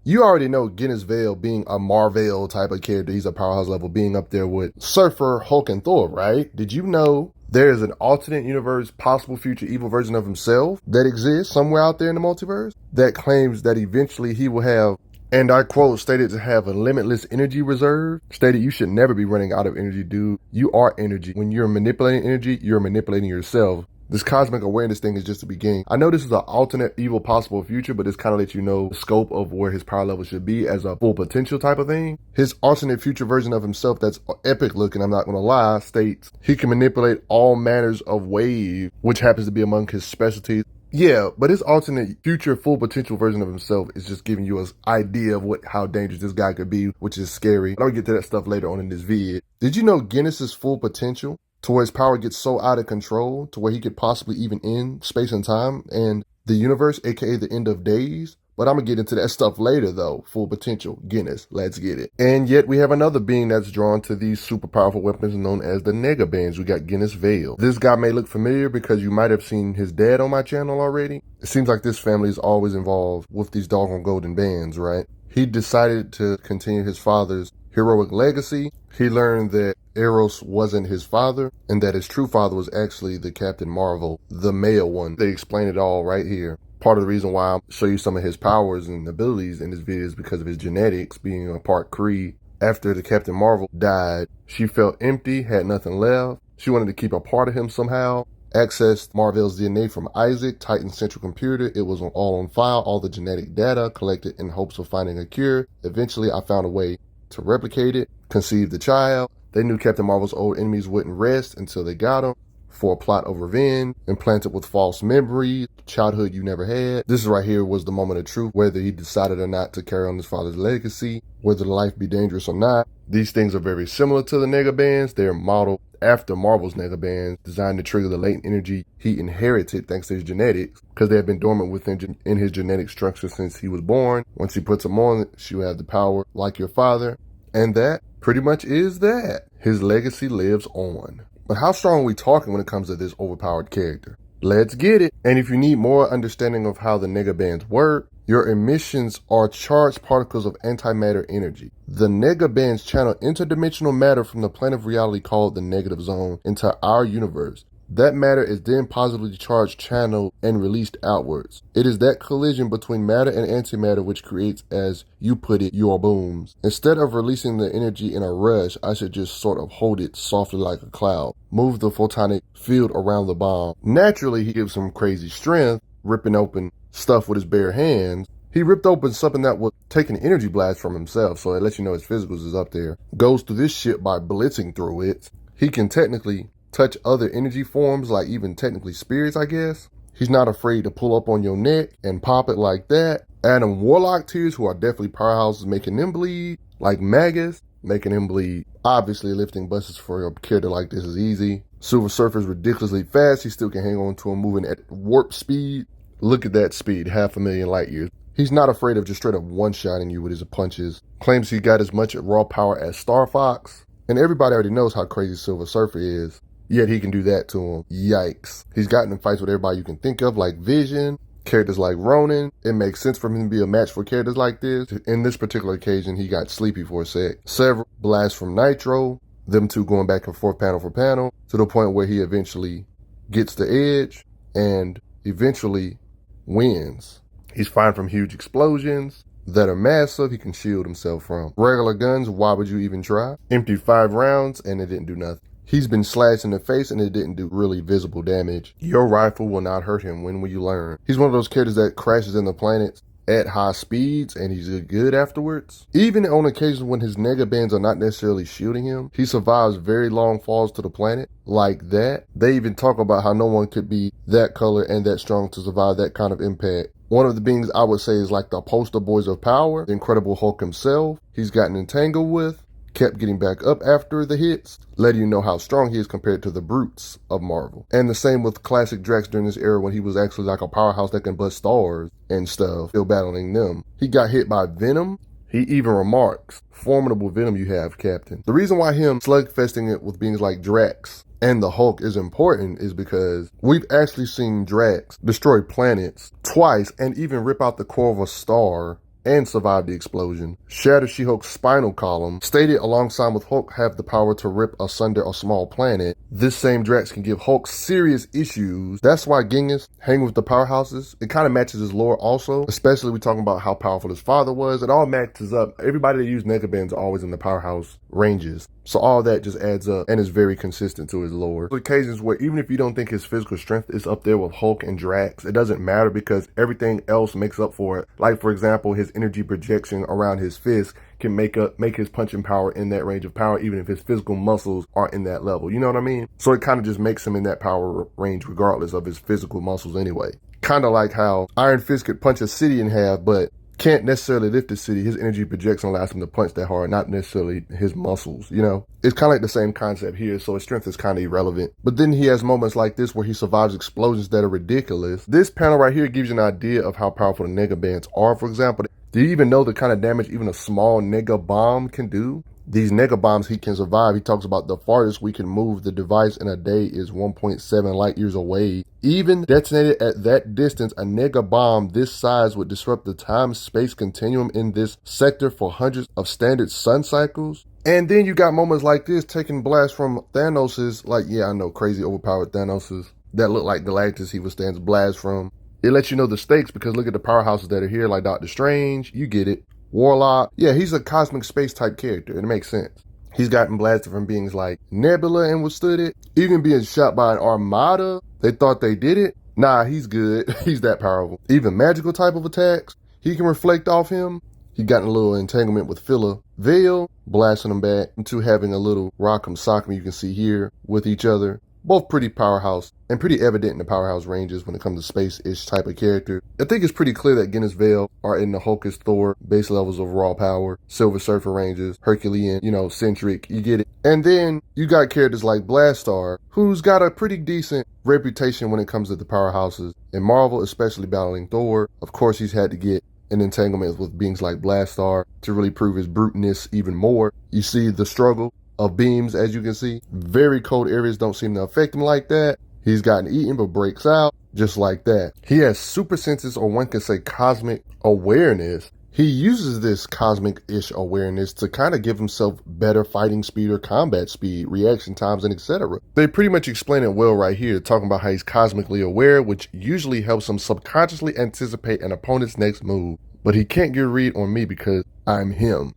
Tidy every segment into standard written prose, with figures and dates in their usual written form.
You already know Genis-Vell being a Marvel type of character. He's a powerhouse level, being up there with Surfer, Hulk, and Thor, right? Did you know there is an alternate universe, possible future evil version of himself that exists somewhere out there in the multiverse that claims that eventually he will have, and I quote, stated to have a limitless energy reserve, stated you should never be running out of energy, dude. You are energy. When you're manipulating energy, you're manipulating yourself. This cosmic awareness thing is just the beginning. I know this is an alternate evil possible future, but this kind of lets you know the scope of where his power level should be as a full potential type of thing. His alternate future version of himself that's epic looking, I'm not going to lie, states he can manipulate all manners of wave, which happens to be among his specialties. Yeah, but his alternate future full potential version of himself is just giving you an idea of how dangerous this guy could be, which is scary. I'll get to that stuff later on in this vid. Did you know Genis' full potential to where his power gets so out of control to where he could possibly even end space and time and the universe, aka the end of days? But I'm going to get into that stuff later, though. Full potential. Genis. Let's get it. And yet we have another being that's drawn to these super powerful weapons known as the Negabands. We got Genis-Vell. This guy may look familiar because you might have seen his dad on my channel already. It seems like this family is always involved with these doggone golden bands, right? He decided to continue his father's heroic legacy. He learned that Eros wasn't his father and that his true father was actually the Captain Marvel, the male one. They explain it all right here. Part of the reason why I'll show you some of his powers and abilities in this video is because of his genetics being a part Kree. After the Captain Marvel died, she felt empty, had nothing left. She wanted to keep a part of him somehow. Accessed Marvel's DNA from Isaac, Titan's central computer. It was all on file, all the genetic data collected in hopes of finding a cure. Eventually, I found a way to replicate it, conceived the child. They knew Captain Marvel's old enemies wouldn't rest until they got him. For a plot of revenge, implanted with false memories, childhood you never had. This right here was the moment of truth, whether he decided or not to carry on his father's legacy, whether life be dangerous or not. These things are very similar to the Negabands. They're modeled after Marvel's Negabands, designed to trigger the latent energy he inherited thanks to his genetics, because they have been dormant within in his genetic structure since he was born. Once he puts them on, she will have the power like your father. And that pretty much is that. His legacy lives on. But how strong are we talking when it comes to this overpowered character? Let's get it. And if you need more understanding of how the Negabands work, your emissions are charged particles of antimatter energy. The Negabands channel interdimensional matter from the plane of reality called the negative zone into our universe. That matter is then positively charged, channeled, and released outwards. It is that collision between matter and antimatter which creates, as you put it, your booms. Instead of releasing the energy in a rush, I should just sort of hold it softly like a cloud. Move the photonic field around the bomb. Naturally, he gives some crazy strength, ripping open stuff with his bare hands. He ripped open something that would take an energy blast from himself, so it lets you know his physicals is up there. Goes through this shit by blitzing through it. He can technically touch other energy forms, like even technically spirits, I guess. He's not afraid to pull up on your neck and pop it like that. Adam Warlock tiers, who are definitely powerhouses, making them bleed, like Magus, making him bleed. Obviously, lifting buses for a character like this is easy. Silver Surfer is ridiculously fast. He still can hang on to him moving at warp speed. Look at that speed, 500,000 light years. He's not afraid of just straight up one-shotting you with his punches. Claims he got as much raw power as Star Fox. And everybody already knows how crazy Silver Surfer is. Yet he can do that to him. Yikes. He's gotten in fights with everybody you can think of, like Vision, characters like Ronin. It makes sense for him to be a match for characters like this. In this particular occasion, he got sleepy for a sec. Several blasts from Nitro, them two going back and forth panel for panel, to the point where he eventually gets the edge and eventually wins. He's fine from huge explosions that are massive he can shield himself from. Regular guns, why would you even try? Emptied 5 rounds and it didn't do nothing. He's been slashed in the face and it didn't do really visible damage. Your rifle will not hurt him. When will you learn? He's one of those characters that crashes in the planets at high speeds and he's good afterwards. Even on occasions when his Negabands are not necessarily shooting him, he survives very long falls to the planet like that. They even talk about how no one could be that color and that strong to survive that kind of impact. One of the beings I would say is like the poster boys of power, the Incredible Hulk himself. He's gotten entangled with, kept getting back up after the hits, letting you know how strong he is compared to the brutes of Marvel. And the same with classic Drax during this era when he was actually like a powerhouse that can bust stars and stuff, still battling them. He got hit by Venom. He even remarks, "Formidable Venom you have, Captain." The reason why him slugfesting it with beings like Drax and the Hulk is important is because we've actually seen Drax destroy planets twice and even rip out the core of a star and survive the explosion. Shatter She-Hulk's spinal column, stated alongside with Hulk, have the power to rip asunder a small planet. This same Drax can give Hulk serious issues. That's why Genghis hang with the powerhouses. It kind of matches his lore also, especially we talking about how powerful his father was. It all matches up. Everybody that used Negabands are always in the powerhouse ranges. So all that just adds up and is very consistent to his lore. There's occasions where even if you don't think his physical strength is up there with Hulk and Drax, it doesn't matter because everything else makes up for it. Like for example, his energy projection around his fist can make his punching power in that range of power, even if his physical muscles aren't in that level. You know what I mean? So it kind of just makes him in that power range regardless of his physical muscles anyway. Kind of like how Iron Fist could punch a city in half, but can't necessarily lift the city. His energy projection allows him to punch that hard, not necessarily his muscles, you know? It's kind of like the same concept here, so his strength is kind of irrelevant. But then he has moments like this where he survives explosions that are ridiculous. This panel right here gives you an idea of how powerful the Negabands are. For example, do you even know the kind of damage even a small nega bomb can do? These nega bombs he can survive. He talks about the farthest we can move the device in a day is 1.7 light years away. Even detonated at that distance, a nega bomb this size would disrupt the time-space continuum in this sector for hundreds of standard sun cycles. And then you got moments like this taking blasts from Thanos's, like, yeah, I know, crazy overpowered Thanos's that look like Galactus he withstands blasts from. It lets you know the stakes because look at the powerhouses that are here, like Doctor Strange, you get it. Warlock, yeah, he's a cosmic space type character, and it makes sense. He's gotten blasted from beings like Nebula and withstood it. Even being shot by an armada, they thought they did it. Nah, he's good. He's that powerful. Even magical type of attacks, he can reflect off him. He got in a little entanglement with Genis-Vell, blasting him back into having a little rock'em sock'em you can see here with each other. Both pretty powerhouse and pretty evident in the powerhouse ranges when it comes to space-ish type of character. I think it's pretty clear that Genis-Vell are in the Hulkist Thor base levels of raw power, Silver Surfer ranges, Herculean, you know, centric, you get it. And then you got characters like Blastar, who's got a pretty decent reputation when it comes to the powerhouses. In Marvel, especially battling Thor, of course he's had to get in entanglements with beings like Blastar to really prove his bruteness even more. You see the struggle of beams, as you can see. Very cold areas don't seem to affect him like that. He's gotten eaten but breaks out just like that. He has super senses, or one could say cosmic awareness. He uses this cosmic-ish awareness to kind of give himself better fighting speed or combat speed, reaction times, and etc. They pretty much explain it well right here, talking about how he's cosmically aware, which usually helps him subconsciously anticipate an opponent's next move. But he can't get a read on me because I'm him.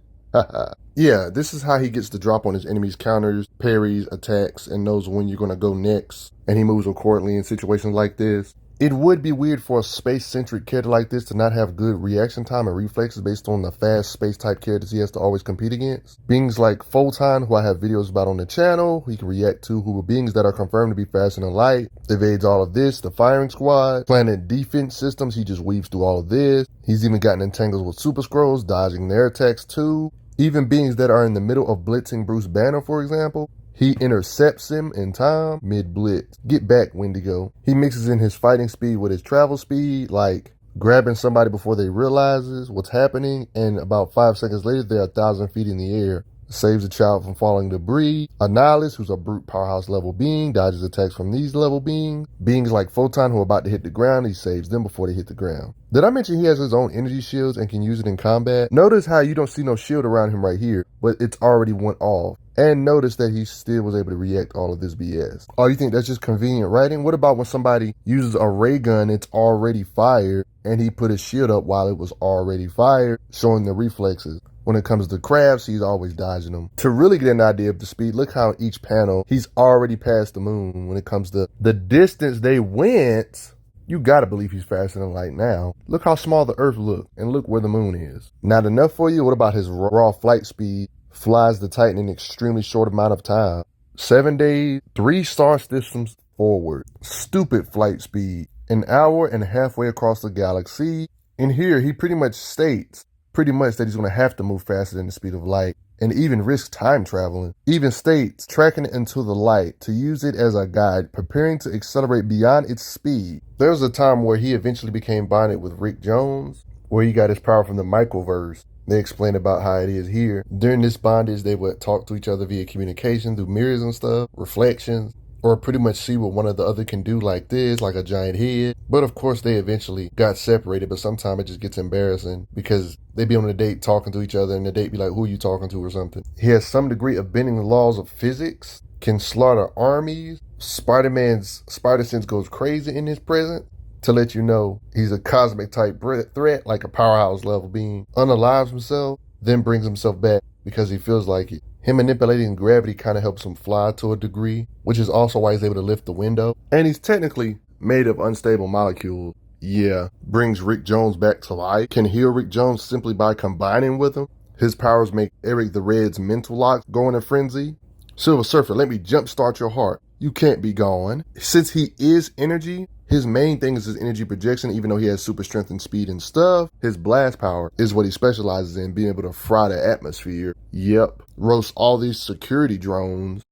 Yeah, this is how he gets the drop on his enemies' counters, parries, attacks, and knows when you're going to go next. And he moves accordingly in situations like this. It would be weird for a space-centric character like this to not have good reaction time and reflexes based on the fast space-type characters he has to always compete against. Beings like Photon, who I have videos about on the channel, who he can react to, who are beings that are confirmed to be faster than light, evades all of this. The Firing Squad, planet defense systems, he just weaves through all of this. He's even gotten entangles with Super Skrulls, dodging their attacks too. Even beings that are in the middle of blitzing Bruce Banner, for example, he intercepts him in time mid-blitz. Get back, Wendigo. He mixes in his fighting speed with his travel speed, like grabbing somebody before they realizes what's happening, and about 5 seconds later, they're 1,000 feet in the air. Saves a child from falling debris. Annihilus, who's a brute powerhouse level being, dodges attacks from these level beings. Beings like Photon, who are about to hit the ground, he saves them before they hit the ground. Did I mention he has his own energy shields and can use it in combat? Notice how you don't see no shield around him right here, but it's already went off. And notice that he still was able to react all of this BS. Oh, you think that's just convenient writing? What about when somebody uses a ray gun, it's already fired, and he put his shield up while it was already fired, showing the reflexes? When it comes to crabs, he's always dodging them. To really get an idea of the speed, look how each panel, he's already past the moon. When it comes to the distance they went, you gotta believe he's faster than light now. Look how small the Earth look, and look where the moon is. Not enough for you? What about his raw flight speed? Flies the Titan in an extremely short amount of time. 7 days, 3 star systems forward. Stupid flight speed. An hour and halfway across the galaxy. And here, he pretty much states that he's going to have to move faster than the speed of light and even risk time traveling. Even states tracking it into the light to use it as a guide, preparing to accelerate beyond its speed. There was a time where he eventually became bonded with Rick Jones, where he got his power from the microverse. They explain about how it is here. During this bondage, they would talk to each other via communication through mirrors and stuff, reflections. or pretty much see what one or the other can do like this, like a giant head. But of course, they eventually got separated, but sometimes it just gets embarrassing because they be on a date talking to each other and the date be like, who are you talking to or something. He has some degree of bending the laws of physics, can slaughter armies. Spider-Man's spider sense goes crazy in his presence to let you know he's a cosmic type threat, like a powerhouse level being, unalives himself, then brings himself back because he feels like it. Him manipulating gravity kind of helps him fly to a degree, which is also why he's able to lift the window. And he's technically made of unstable molecules. Yeah, brings Rick Jones back to life. Can heal Rick Jones simply by combining with him. His powers make Eric the Red's mental lock go in a frenzy. Silver Surfer, let me jumpstart your heart. You can't be gone. Since he is energy, his main thing is his energy projection, even though he has super strength and speed and stuff. His blast power is what he specializes in, being able to fry the atmosphere. Yep. Roast all these security drones.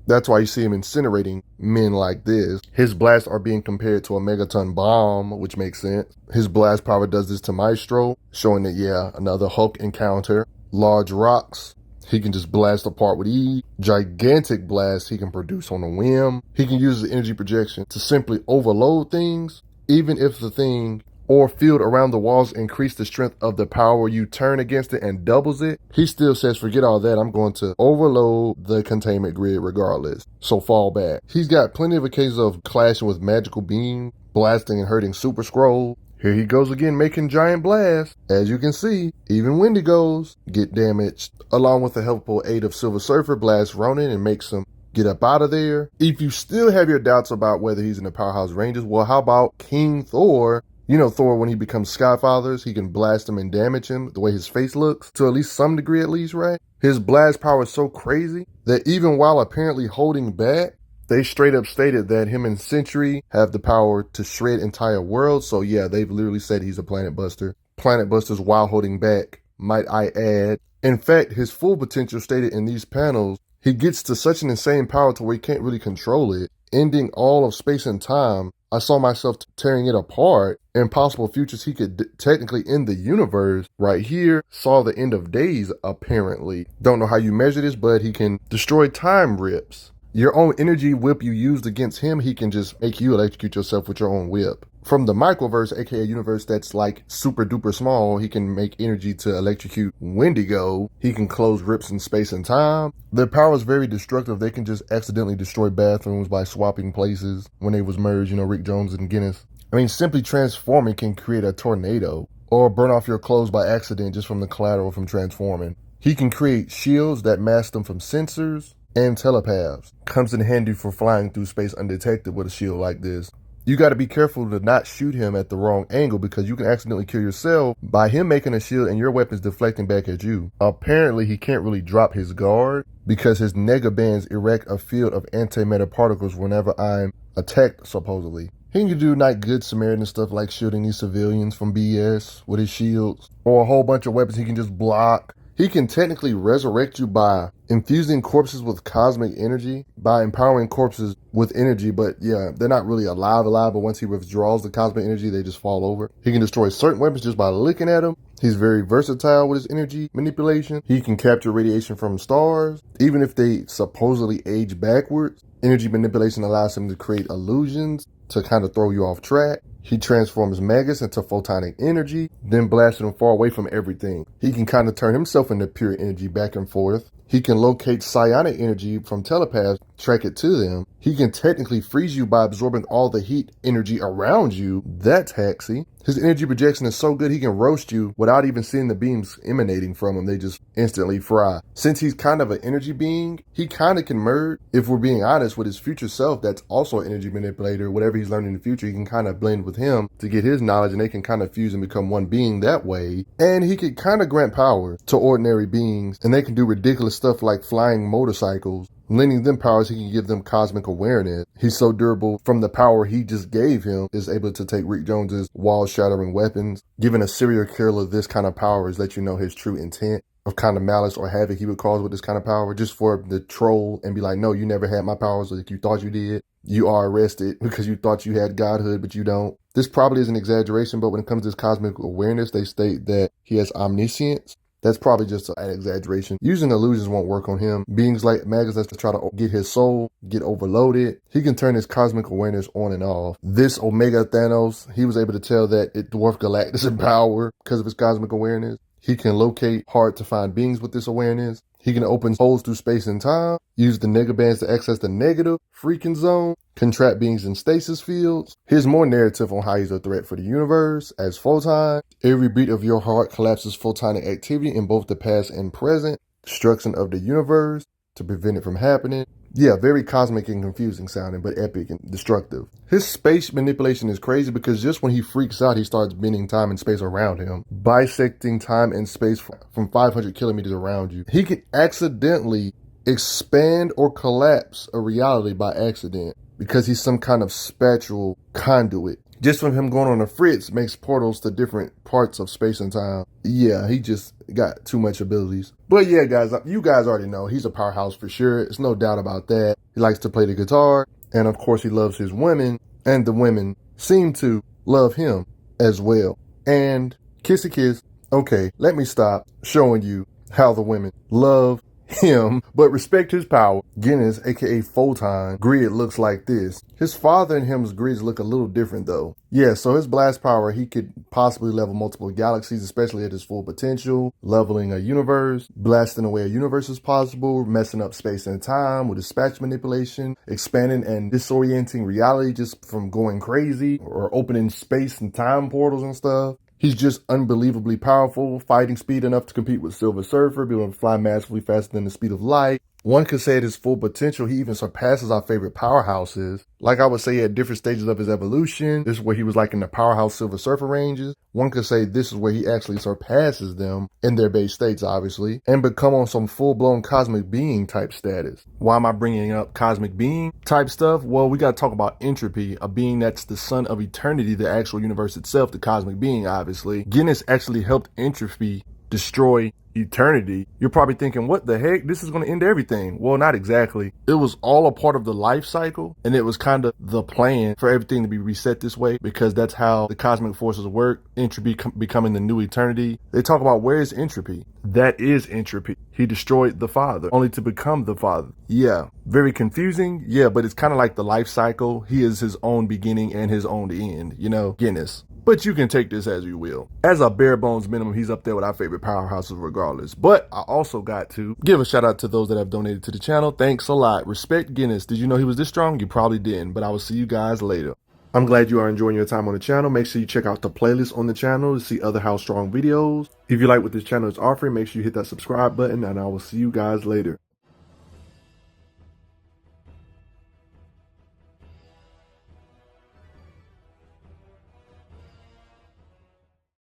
That's why you see him incinerating men like this. His blasts are being compared to a megaton bomb, which makes sense. His blast power does this to Maestro, showing that, yeah, another Hulk encounter. Large rocks he can just blast apart with ease. Gigantic blasts he can produce on a whim. He can use his energy projection to simply overload things, even if the thing or field around the walls increase the strength of the power you turn against it and doubles it. He still says, forget all that, I'm going to overload the containment grid regardless, so fall back. He's got plenty of occasions of clashing with magical beams, blasting and hurting Super Skrull. Here he goes again, making giant blasts. As you can see, even Wendigos get damaged. Along with the helpful aid of Silver Surfer, blasts Ronin and makes him get up out of there. If you still have your doubts about whether he's in the Powerhouse Rangers, well, how about King Thor? You know Thor, when he becomes Skyfathers, he can blast him and damage him the way his face looks, to at least some degree at least, right? His blast power is so crazy that even while apparently holding back, they straight up stated that him and Sentry have the power to shred entire worlds. So yeah, they've literally said he's a planet buster. Planet busters while holding back, might I add. In fact, his full potential stated in these panels, he gets to such an insane power to where he can't really control it, ending all of space and time. I saw myself tearing it apart. In possible futures, he could technically end the universe. Right here, saw the end of days, apparently. Don't know how you measure this, but he can destroy time rips. Your own energy whip you used against him, he can just make you electrocute yourself with your own whip. From the microverse, aka universe that's like super duper small, he can make energy to electrocute Wendigo. He can close rips in space and time. Their power is very destructive. They can just accidentally destroy bathrooms by swapping places when they was merged, you know, Rick Jones and Genis. I mean, simply transforming can create a tornado or burn off your clothes by accident just from the collateral from transforming. He can create shields that mask them from sensors and telepaths. Comes in handy for flying through space undetected with a shield like this. You got to be careful to not shoot him at the wrong angle because you can accidentally kill yourself by him making a shield and your weapon's deflecting back at you. Apparently, he can't really drop his guard because his negabands erect a field of antimatter particles whenever I'm attacked, supposedly. He can do like good Samaritan stuff like shielding these civilians from BS with his shields, or a whole bunch of weapons he can just block. He can technically resurrect you by infusing corpses with cosmic energy, by empowering corpses with energy, but yeah, they're not really alive, but once he withdraws the cosmic energy, they just fall over. He can destroy certain weapons just by looking at them. He's very versatile with his energy manipulation. He can capture radiation from stars, even if they supposedly age backwards. Energy manipulation allows him to create illusions to kind of throw you off track. He transforms maggots into photonic energy, then blasts them far away from everything. He can kind of turn himself into pure energy back and forth. He can locate psionic energy from telepaths, track it to them. He can technically freeze you by absorbing all the heat energy around you. That's haxy. His energy projection is so good he can roast you without even seeing the beams emanating from him. They just instantly fry. Since he's kind of an energy being, he kind of can merge, if we're being honest, with his future self that's also an energy manipulator. Whatever he's learning in the future, he can kind of blend with him to get his knowledge, and they can kind of fuse and become one being that way. And he can kind of grant power to ordinary beings, and they can do ridiculous stuff like flying motorcycles. Lending them powers, he can give them cosmic awareness. He's so durable from the power he just gave him, is able to take Rick Jones's wall-shattering weapons. Giving a serial killer this kind of power is let you know his true intent of kind of malice or havoc he would cause with this kind of power, just for the troll and be like, no, you never had my powers like you thought you did. You are arrested because you thought you had godhood, but you don't. This probably is an exaggeration, but when it comes to his cosmic awareness, they state that he has omniscience. That's probably just an exaggeration. Using illusions won't work on him. Beings like Magus that try to get his soul, get overloaded. He can turn his cosmic awareness on and off. This Omega Thanos, he was able to tell that it dwarfed Galactus in power because of his cosmic awareness. He can locate hard to find beings with this awareness. He can open holes through space and time, use the negabands to access the negative freaking zone, can trap beings in stasis fields. Here's more narrative on how he's a threat for the universe. As Photon, every beat of your heart collapses photonic activity in both the past and present, destruction of the universe to prevent it from happening. Yeah, very cosmic and confusing sounding, but epic and destructive. His space manipulation is crazy because just when he freaks out, he starts bending time and space around him, bisecting time and space from 500 kilometers around you. He can accidentally expand or collapse a reality by accident because he's some kind of spatial conduit. Just from him going on a fritz makes portals to different parts of space and time. Yeah, he just got too much abilities. But yeah, guys, you guys already know he's a powerhouse for sure. There's no doubt about that. He likes to play the guitar. And of course, he loves his women. And the women seem to love him as well. And kissy kiss. Okay, let me stop showing you how the women love him, but respect his power. Genis, aka Photon, grid looks like this. His father and him's grids look a little different though. Yeah, so his blast power, he could possibly level multiple galaxies, especially at his full potential, leveling a universe, blasting away a universe is possible, messing up space and time with his dispatch manipulation, expanding and disorienting reality just from going crazy, or opening space and time portals and stuff. He's just unbelievably powerful, fighting speed enough to compete with Silver Surfer, being able to fly massively faster than the speed of light. One could say at his full potential, he even surpasses our favorite powerhouses. Like I would say at different stages of his evolution, this is where he was like in the powerhouse Silver Surfer ranges. One could say this is where he actually surpasses them in their base states, obviously, and become on some full-blown cosmic being type status. Why am I bringing up cosmic being type stuff? Well, we got to talk about entropy, a being that's the son of eternity, the actual universe itself, the cosmic being, obviously. Genis actually helped entropy destroy eternity. You're probably thinking, what the heck? This is going to end everything. Well, not exactly. It was all a part of the life cycle, and it was kind of the plan for everything to be reset this way, because that's how the cosmic forces work. Entropy becoming the new eternity. They talk about, where is entropy? That is entropy. He destroyed the father only to become the father. Yeah, very confusing. Yeah, but it's kind of like the life cycle. He is his own beginning and his own end, you know, Genis. But you can take this as you will. As a bare bones minimum, he's up there with our favorite powerhouses regardless. But I also got to give a shout out to those that have donated to the channel. Thanks a lot. Respect Genis. Did you know he was this strong? You probably didn't, but I will see you guys later. I'm glad you are enjoying your time on the channel. Make sure you check out the playlist on the channel to see other How Strong videos. If you like what this channel is offering, make sure you hit that subscribe button, and I will see you guys later.